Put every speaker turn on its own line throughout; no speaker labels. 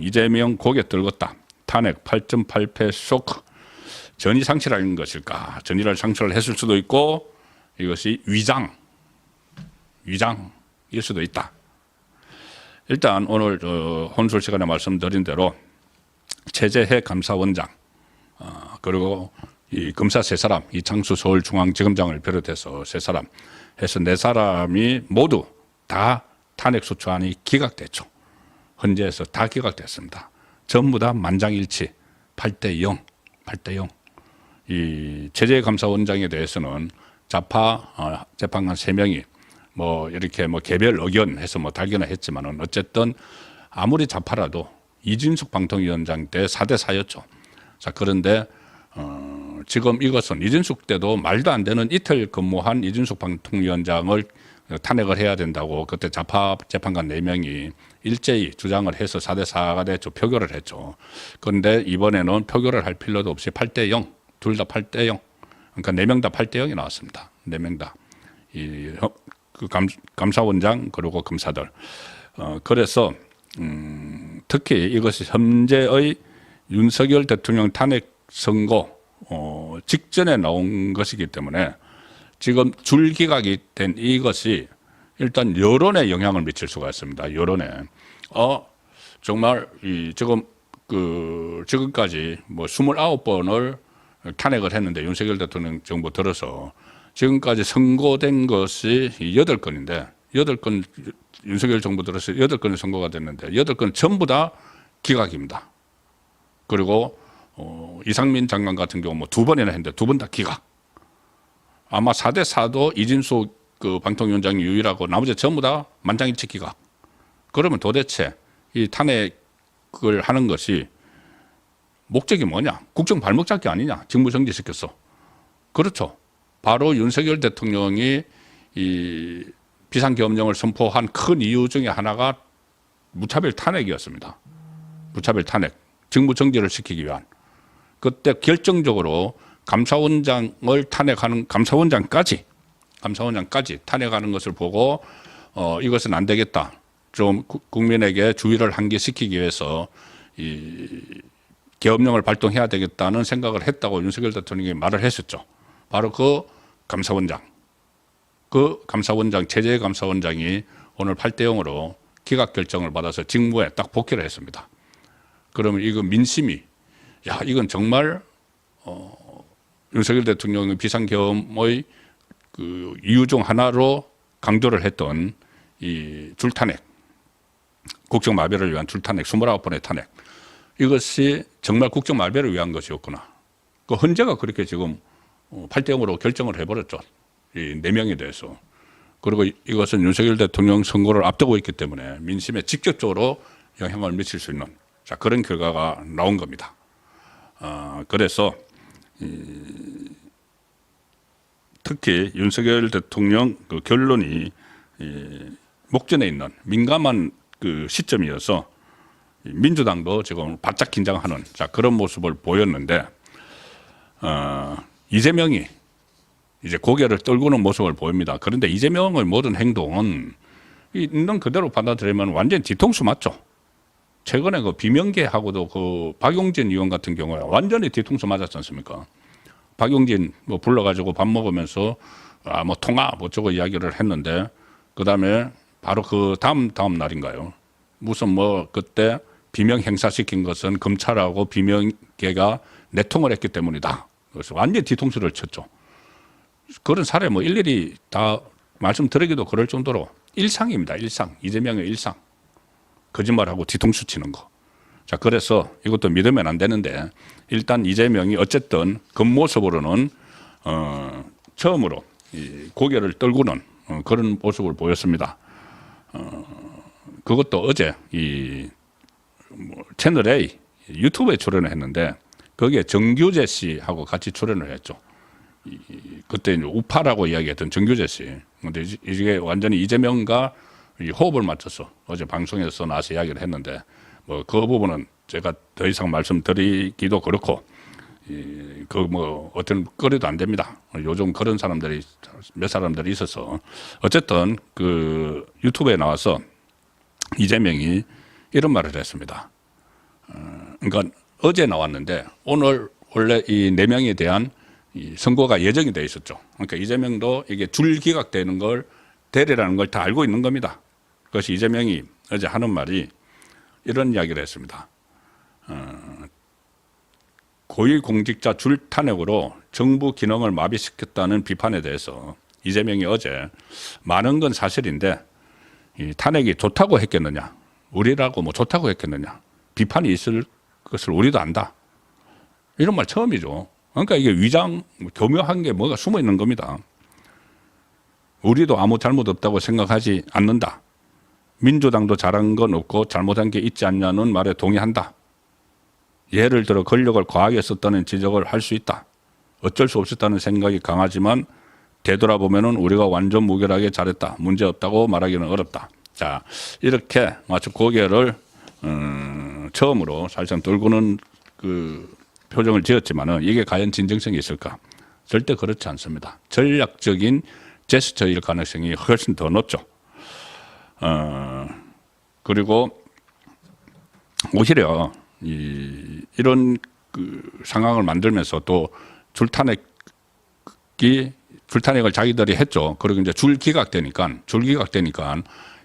이재명 고개 들었다. 탄핵 8.8패 쇼크. 전이 상실한 것일까? 전이를 상실을 했을 수도 있고 이것이 위장일 수도 있다. 일단 오늘 혼술 시간에 말씀드린 대로 최재해 감사원장 그리고 이 검사 세 사람, 이창수 서울중앙지검장을 비롯해서 세 사람 해서 네 사람이 모두 다 탄핵소추안이 기각됐죠. 헌재에서 다 기각됐습니다. 전부 다 만장일치 8대0. 이 최재해 감사원장에 대해서는 좌파 재판관 3명이 뭐 이렇게 뭐 개별 의견해서 뭐 달견을 했지만은 어쨌든 아무리 좌파라도 이진숙 방통위원장 때 4대4였죠. 자, 그런데 지금 이것은 이진숙 때도 말도 안 되는 이틀 근무한 이진숙 방통위원장을 탄핵을 해야 된다고 그때 좌파 재판관 4명이 일제히 주장을 해서 4대4가 됐죠. 표결을 했죠. 그런데 이번에는 표결을 할 필요도 없이 8대0, 둘 다 8대0. 그러니까 4명 다 8대0이 나왔습니다. 4명 다. 그 감사원장 그리고 검사들. 그래서 특히 이것이 현재의 윤석열 대통령 탄핵 선고 직전에 나온 것이기 때문에 지금 줄기각이 된 이것이 일단 여론에 영향을 미칠 수가 있습니다. 여론에 정말 지금까지 뭐 29번을 탄핵을 했는데 윤석열 대통령 정부 들어서 지금까지 선고된 것이 8건인데 8건 윤석열 정부 들어서 8건이 선고가 됐는데 8건 전부 다 기각입니다. 그리고 이상민 장관 같은 경우 뭐 2번이나 했는데 2번 다 기각. 아마 4대4도 이진숙 그 방통위원장이 유일하고 나머지 전부 다 만장일치 기각. 그러면 도대체 이 탄핵을 하는 것이 목적이 뭐냐? 국정 발목 잡기 아니냐? 직무정지시켰어. 그렇죠. 바로 윤석열 대통령이 이 비상계엄령을 선포한 큰 이유 중에 하나가 무차별 탄핵이었습니다. 무차별 탄핵. 직무정지를 시키기 위한. 그때 결정적으로 감사원장을 탄핵하는 감사원장까지 탄핵하는 것을 보고 이것은 안 되겠다. 좀 국민에게 주의를 환기시키기 위해서 이 계엄령을 발동해야 되겠다는 생각을 했다고 윤석열 대통령이 말을 했었죠. 바로 그 감사원장 최재해 감사원장이 오늘 8대0으로 기각 결정을 받아서 직무에 딱 복귀를 했습니다. 그러면 이거 민심이 이건 정말 윤석열 대통령의 비상계엄의 그 이유 중 하나로 강조를 했던 이 줄탄핵, 국정마비를 위한 줄탄핵, 29번의 탄핵. 이것이 정말 국정마비를 위한 것이었구나. 그 헌재가 그렇게 지금 8대0으로 결정을 해버렸죠. 이 4명에 대해서. 그리고 이것은 윤석열 대통령 선거를 앞두고 있기 때문에 민심에 직접적으로 영향을 미칠 수 있는 그런 결과가 나온 겁니다. 그래서 특히 윤석열 대통령 그 결론이 목전에 있는 민감한 그 시점이어서 민주당도 지금 바짝 긴장하는 그런 모습을 보였는데 이재명이 이제 고개를 떨구는 모습을 보입니다. 그런데 이재명의 모든 행동은 있는 그대로 받아들이면 완전 뒤통수 맞죠. 최근에 그 비명계하고도 그 박용진 의원 같은 경우에 완전히 뒤통수 맞았지 않습니까? 박용진 뭐 불러가지고 밥 먹으면서 뭐 통화 뭐 저거 이야기를 했는데 그 다음에 바로 그 다음 날인가요? 무슨 뭐 그때 비명 행사시킨 것은 검찰하고 비명계가 내통을 했기 때문이다. 그래서 완전히 뒤통수를 쳤죠. 그런 사례 뭐 일일이 다 말씀드리기도 그럴 정도로 일상입니다. 일상. 이재명의 일상. 거짓말하고 뒤통수 치는 거. 그래서 이것도 믿으면 안 되는데 일단 이재명이 어쨌든 겉모습으로는 처음으로 이 고개를 떨구는 그런 모습을 보였습니다. 그것도 어제 이 채널 A 유튜브에 출연을 했는데 거기에 정규재 씨하고 같이 출연을 했죠. 그때 우파라고 이야기했던 정규재 씨. 근데 이게 완전히 이재명과 호흡을 맞춰서 어제 방송에서 나와서 이야기를 했는데 뭐 그 부분은 제가 더 이상 말씀드리기도 그렇고 그 뭐 어떤 거리도 안 됩니다. 요즘 그런 사람들이 몇 사람들이 있어서 어쨌든 그 유튜브에 나와서 이재명이 이런 말을 했습니다. 그러니까 어제 나왔는데 오늘 원래 이 4명에 대한 이 선고가 예정이 돼 있었죠. 그러니까 이재명도 이게 줄 기각되는 걸 대리라는 걸 다 알고 있는 겁니다. 그것이 이재명이 어제 하는 말이 이런 이야기를 했습니다. 고위공직자 줄 탄핵으로 정부 기능을 마비시켰다는 비판에 대해서 이재명이 어제 많은 건 사실인데 이 탄핵이 좋다고 했겠느냐, 우리라고 뭐 좋다고 했겠느냐, 비판이 있을 것을 우리도 안다. 이런 말 처음이죠. 그러니까 이게 위장, 교묘한 게 뭐가 숨어 있는 겁니다. 우리도 아무 잘못 없다고 생각하지 않는다. 민주당도 잘한 건 없고 잘못한 게 있지 않냐는 말에 동의한다. 예를 들어 권력을 과하게 썼다는 지적을 할 수 있다. 어쩔 수 없었다는 생각이 강하지만 되돌아보면은 우리가 완전 무결하게 잘했다. 문제 없다고 말하기는 어렵다. 자, 이렇게 마치 고개를 처음으로 사실상 떨구는 그 표정을 지었지만은 이게 과연 진정성이 있을까? 절대 그렇지 않습니다. 전략적인 제스처일 가능성이 훨씬 더 높죠. 그리고 오히려 이런 그 상황을 만들면서 또 줄탄핵을 자기들이 했죠. 그리고 이제 줄 기각되니까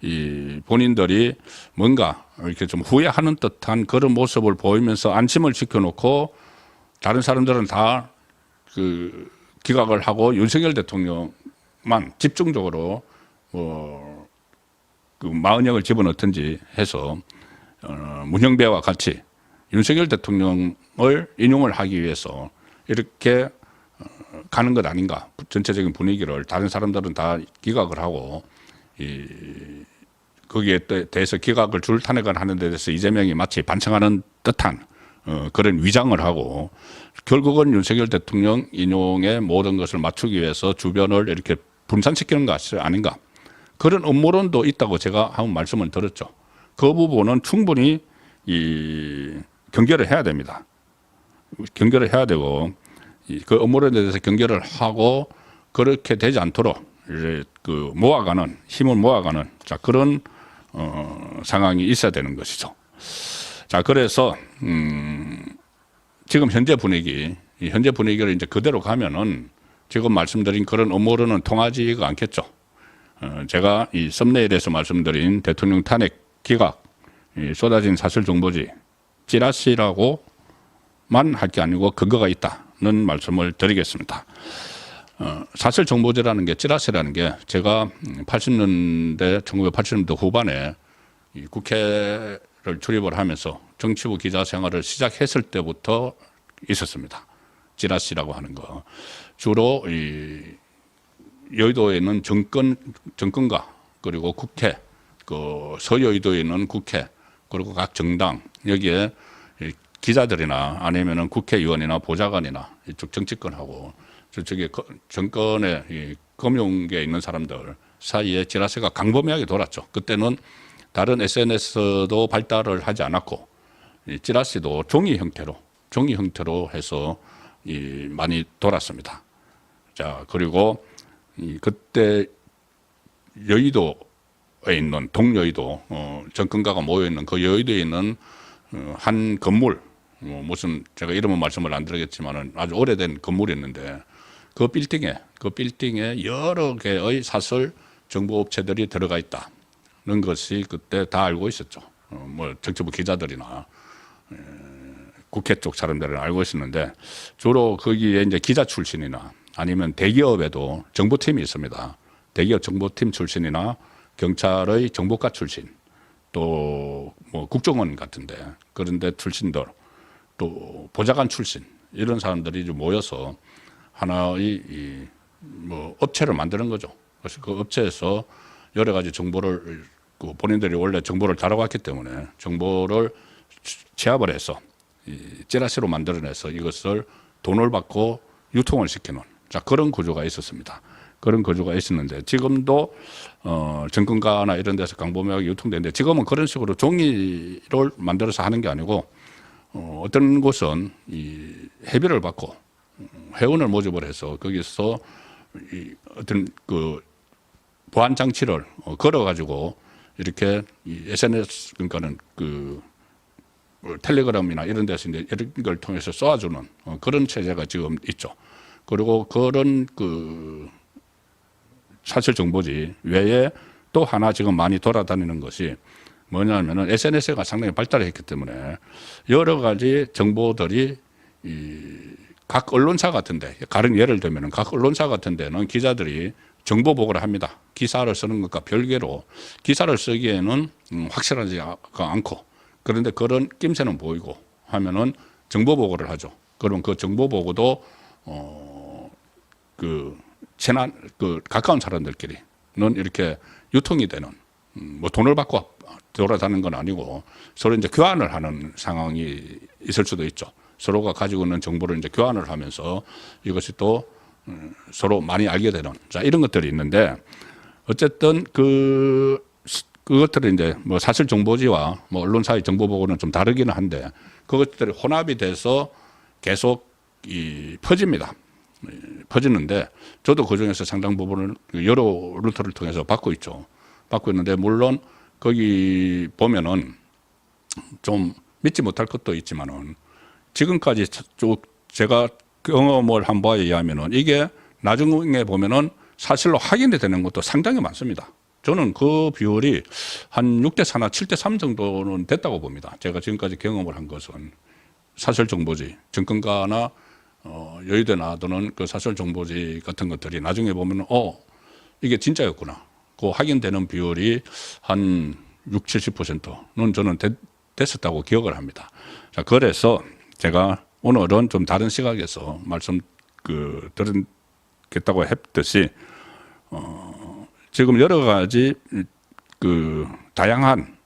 이 본인들이 뭔가 이렇게 좀 후회하는 듯한 그런 모습을 보이면서 안심을 시켜놓고 다른 사람들은 다 그 기각을 하고 윤석열 대통령만 집중적으로 그 마흔형을 집어넣든지 해서 문형배와 같이 윤석열 대통령을 인용을 하기 위해서 이렇게 가는 것 아닌가. 전체적인 분위기를 다른 사람들은 다 기각을 하고 거기에 대해서 기각을 줄 탄핵을 하는 데 대해서 이재명이 마치 반성하는 듯한 그런 위장을 하고 결국은 윤석열 대통령 인용의 모든 것을 맞추기 위해서 주변을 이렇게 분산시키는 것이 아닌가. 그런 음모론도 있다고 제가 한번 말씀을 드렸죠. 그 부분은 충분히 경계를 해야 됩니다. 경계를 해야 되고 그 음모론에 대해서 경계를 하고 그렇게 되지 않도록 그 힘을 모아가는 자 그런 상황이 있어야 되는 것이죠. 자 그래서 지금 현재 분위기를 이제 그대로 가면은 지금 말씀드린 그런 음모론은 통하지가 않겠죠. 제가 이 썸네일에서 말씀드린 대통령 탄핵 기각 쏟아진 사실 정보지 찌라시라고만 할 게 아니고 근거가 있다는 말씀을 드리겠습니다. 사실 정보지라는 게 찌라시라는 게 제가 1980년대 후반에 이 국회를 출입을 하면서 정치부 기자 생활을 시작했을 때부터 있었습니다. 찌라시라고 하는 거. 주로 이 여의도에 있는 정권가 그리고 국회, 그 서여의도에 있는 국회 그리고 각 정당 여기에 기자들이나 아니면은 국회의원이나 보좌관이나 이쪽 정치권하고 저쪽에 정권의 이 금융계에 있는 사람들 사이에 찌라시가 광범위하게 돌았죠. 그때는 다른 SNS도 발달을 하지 않았고 이 찌라시도 종이 형태로 해서 많이 돌았습니다. 자 그리고 그때 여의도에 있는 동여의도 정권가가 모여 있는 그 여의도에 있는 한 건물 무슨 제가 이름은 말씀을 안 드리겠지만은 아주 오래된 건물이 있는데 그 빌딩에 여러 개의 사설 정보업체들이 들어가 있다는 것이 그때 다 알고 있었죠. 뭐 정치부 기자들이나 국회 쪽 사람들은 알고 있었는데 주로 거기에 이제 기자 출신이나 아니면 대기업에도 정보팀이 있습니다. 대기업 정보팀 출신이나 경찰의 정보과 출신 또 뭐 국정원 같은데 그런데 출신들 또 보좌관 출신 이런 사람들이 좀 모여서 하나의 뭐 업체를 만드는 거죠. 그래서 그 업체에서 여러 가지 정보를 본인들이 원래 정보를 다뤄왔기 때문에 정보를 취합을 해서 찌라시로 만들어내서 이것을 돈을 받고 유통을 시키는 자 그런 구조가 있었습니다. 그런 구조가 있었는데 지금도 정권가나 이런 데서 광범위하게 유통되는데 지금은 그런 식으로 종이를 만들어서 하는 게 아니고 어떤 곳은 회비를 받고 회원을 모집을 해서 거기서 어떤 그 보안 장치를 걸어 가지고 이렇게 SNS 그러니까는 그 텔레그램이나 이런 데서 이제 이런 걸 통해서 쏘아주는 그런 체제가 지금 있죠. 그리고 그런 그 사실 정보지 외에 또 하나 지금 많이 돌아다니는 것이 뭐냐면은 SNS가 상당히 발달했기 때문에 여러 가지 정보들이 각 언론사 같은데, 다른 예를 들면 각 언론사 같은 데는 기자들이 정보 보고를 합니다. 기사를 쓰는 것과 별개로 기사를 쓰기에는 확실하지가 않고, 그런데 그런 낌새는 보이고 하면은 정보 보고를 하죠. 그러면 그 정보 보고도 그 친한 그 가까운 사람들끼리는 이렇게 유통이 되는, 뭐 돈을 받고 돌아다니는 건 아니고 서로 이제 교환을 하는 상황이 있을 수도 있죠. 서로가 가지고 있는 정보를 이제 교환을 하면서 이것이 또 서로 많이 알게 되는, 자, 이런 것들이 있는데, 어쨌든 그것들은 이제 뭐 사실 정보지와 뭐 언론사의 정보 보고는 좀 다르기는 한데, 그것들이 혼합이 돼서 계속 퍼집니다. 퍼지는데, 저도 그 중에서 상당 부분을 여러 루트를 통해서 받고 있죠. 받고 있는데, 물론 거기 보면은 좀 믿지 못할 것도 있지만은, 지금까지 쭉 제가 경험을 한 바에 의하면은 이게 나중에 보면은 사실로 확인이 되는 것도 상당히 많습니다. 저는 그 비율이 한 6대4나 7대3 정도는 됐다고 봅니다. 제가 지금까지 경험을 한 것은 사설 정보지, 정권가나 여의도에 놔두는 그 사설 정보지 같은 것들이 나중에 보면은 이게 진짜였구나. 그 확인되는 비율이 한 6, 70%는 저는 됐었다고 기억을 합니다. 자, 그래서 제가 오늘은 좀 다른 시각에서 말씀 드리겠다고 했듯이 지금 여러 가지 다양한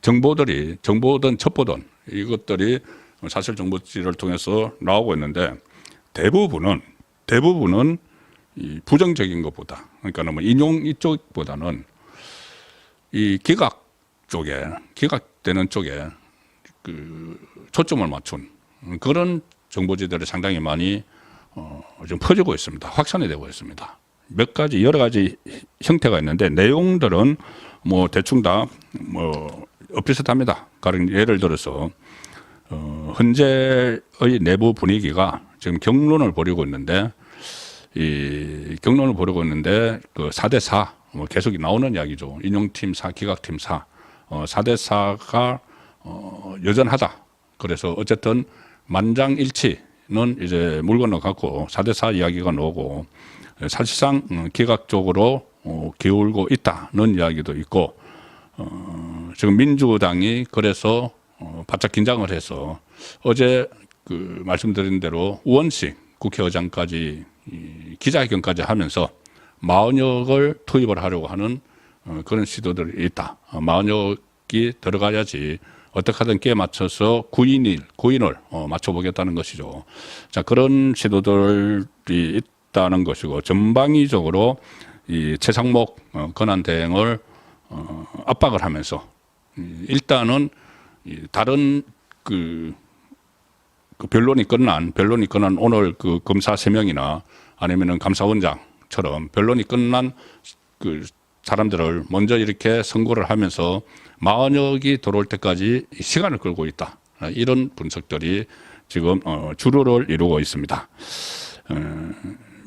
정보든 첩보든 이것들이 사실 정보지를 통해서 나오고 있는데, 대부분은 이 부정적인 것보다, 그러니까 뭐 인용 이쪽보다는 이 기각되는 쪽에 초점을 맞춘 그런 정보지들이 상당히 많이 좀 퍼지고 있습니다. 확산이 되고 있습니다. 여러 가지 형태가 있는데, 내용들은 뭐 대충 다 뭐 비슷합니다. 예를 들어서 현재의 내부 분위기가 지금 경론을 벌이고 있는데, 그 4대4 뭐 계속 나오는 이야기죠. 인용팀 4, 기각팀 4, 4대4가 여전하다. 그래서 어쨌든 만장일치는 이제 물 건너갔고 4대4 이야기가 나오고, 사실상 기각적으로 기울고 있다는 이야기도 있고, 지금 민주당이 그래서 바짝 긴장을 해서 어제 말씀드린 대로 우원식 국회의장까지 기자회견까지 하면서 40억을 투입을 하려고 하는 그런 시도들이 있다. 40억이 들어가야지 어떻게 하든 끼에 맞춰서 구인을 맞춰보겠다는 것이죠. 자, 그런 시도들이 있다는 것이고, 전방위적으로 이 최상목 권한대행을 압박을 하면서 일단은 다른 변론이 끝난 오늘 그 검사 3명이나 아니면은 감사원장처럼 변론이 끝난 사람들을 먼저 이렇게 선고를 하면서 40억이 들어올 때까지 시간을 끌고 있다. 이런 분석들이 지금 주류를 이루고 있습니다.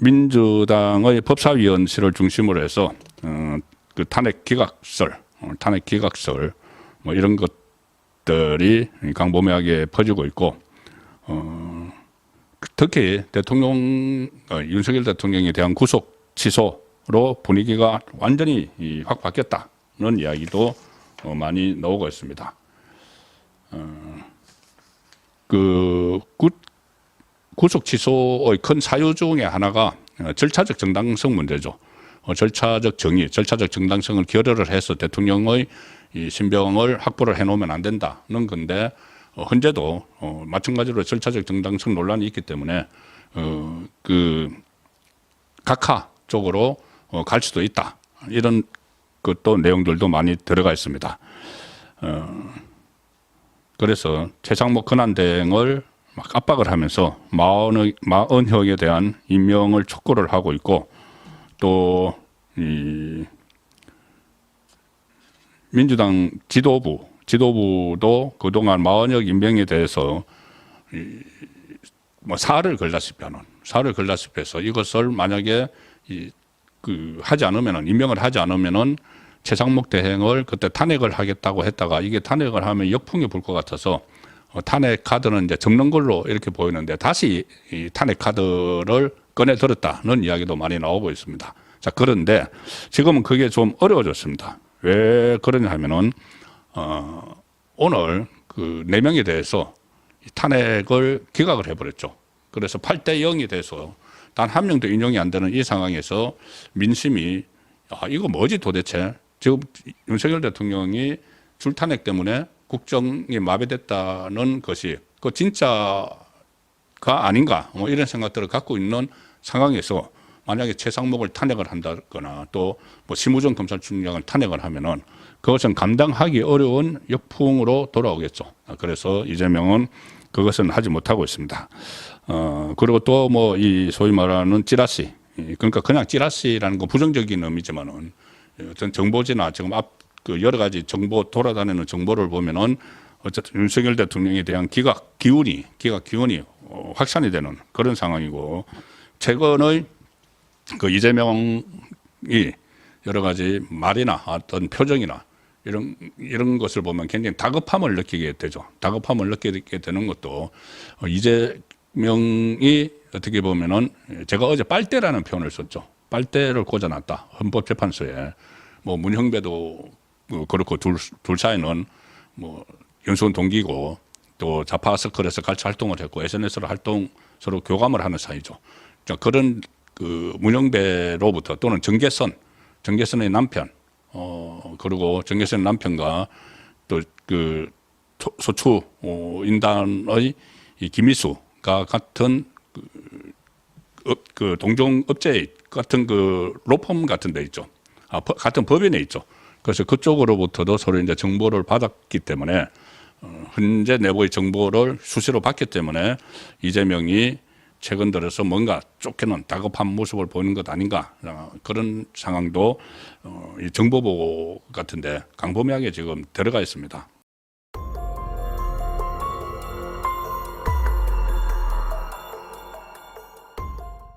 민주당의 법사위원실을 중심으로 해서 그 탄핵 기각설 뭐 이런 것들이 광범위하게 퍼지고 있고, 특히 윤석열 대통령에 대한 구속 취소로 분위기가 완전히 확 바뀌었다는 이야기도 많이 나오고 있습니다. 구속 취소의 큰 사유 중에 하나가 절차적 정당성 문제죠. 절차적 정의, 절차적 정당성을 결여를 해서 대통령의 이 신병을 확보를 해놓으면 안 된다는 건데, 현재도 마찬가지로 절차적 정당성 논란이 있기 때문에 각하 쪽으로 갈 수도 있다. 이런 것도 내용들도 많이 들어가 있습니다. 그래서 최상목 권한대행을 막 압박을 하면서 40억에 대한 임명을 촉구를 하고 있고, 또 이 민주당 지도부도 그동안 마원혁 임명에 대해서 뭐 사활을 걸다시피 해서 이것을 만약에 하지 않으면은, 임명을 하지 않으면은 최상목 대행을 그때 탄핵을 하겠다고 했다가 이게 탄핵을 하면 역풍이 불 것 같아서 탄핵 카드는 이제 접는 걸로 이렇게 보이는데 다시 이 탄핵 카드를 꺼내 들었다는 이야기도 많이 나오고 있습니다. 자, 그런데 지금은 그게 좀 어려워졌습니다. 왜 그러냐 하면은, 오늘 그 4명에 대해서 탄핵을 기각을 해버렸죠. 그래서 8대 0이 돼서 단 한 명도 인용이 안 되는 이 상황에서 민심이 이거 뭐지 도대체? 지금 윤석열 대통령이 줄탄핵 때문에 국정이 마비됐다는 것이 그 진짜가 아닌가 뭐 이런 생각들을 갖고 있는 상황에서 만약에 최상목을 탄핵을 한다거나 또 뭐 심우정 검찰총장을 탄핵을 하면은 그것은 감당하기 어려운 역풍으로 돌아오겠죠. 그래서 이재명은 그것은 하지 못하고 있습니다. 그리고 또 뭐 이 소위 말하는 찌라시, 그러니까 그냥 찌라시라는 건 부정적인 의미지만은 어떤 정보지나 지금 그 여러 가지 정보 돌아다니는 정보를 보면은 어쨌든 윤석열 대통령에 대한 기각 기운이 확산이 되는 그런 상황이고, 최근의 그 이재명이 여러 가지 말이나 어떤 표정이나 이런 것을 보면 굉장히 다급함을 느끼게 되죠. 다급함을 느끼게 되는 것도 이재명이 어떻게 보면은, 제가 어제 빨대라는 표현을 썼죠. 빨대를 꽂아놨다. 헌법재판소에. 뭐 문형배도 그렇고 둘 사이는 뭐 연수원 동기고 또 좌파 서클에서 같이 활동을 했고 SNS로 서로 교감을 하는 사이죠. 자, 그런 그 문형배로부터 또는 정계선의 남편, 그리고 정계선의 남편과 또 그 소추 인단의 이 김희수가 같은 그 동종업체 같은 그 로펌 같은 데 있죠. 같은 법인에 있죠. 그래서 그쪽으로부터도 서로 이제 정보를 받았기 때문에 현재 내부의 정보를 수시로 받기 때문에 이재명이 최근 들어서 뭔가 쫓겨는 다급한 모습을 보이는 것 아닌가, 그런 상황도 이 정보보고 같은데 광범위하게 지금 들어가 있습니다.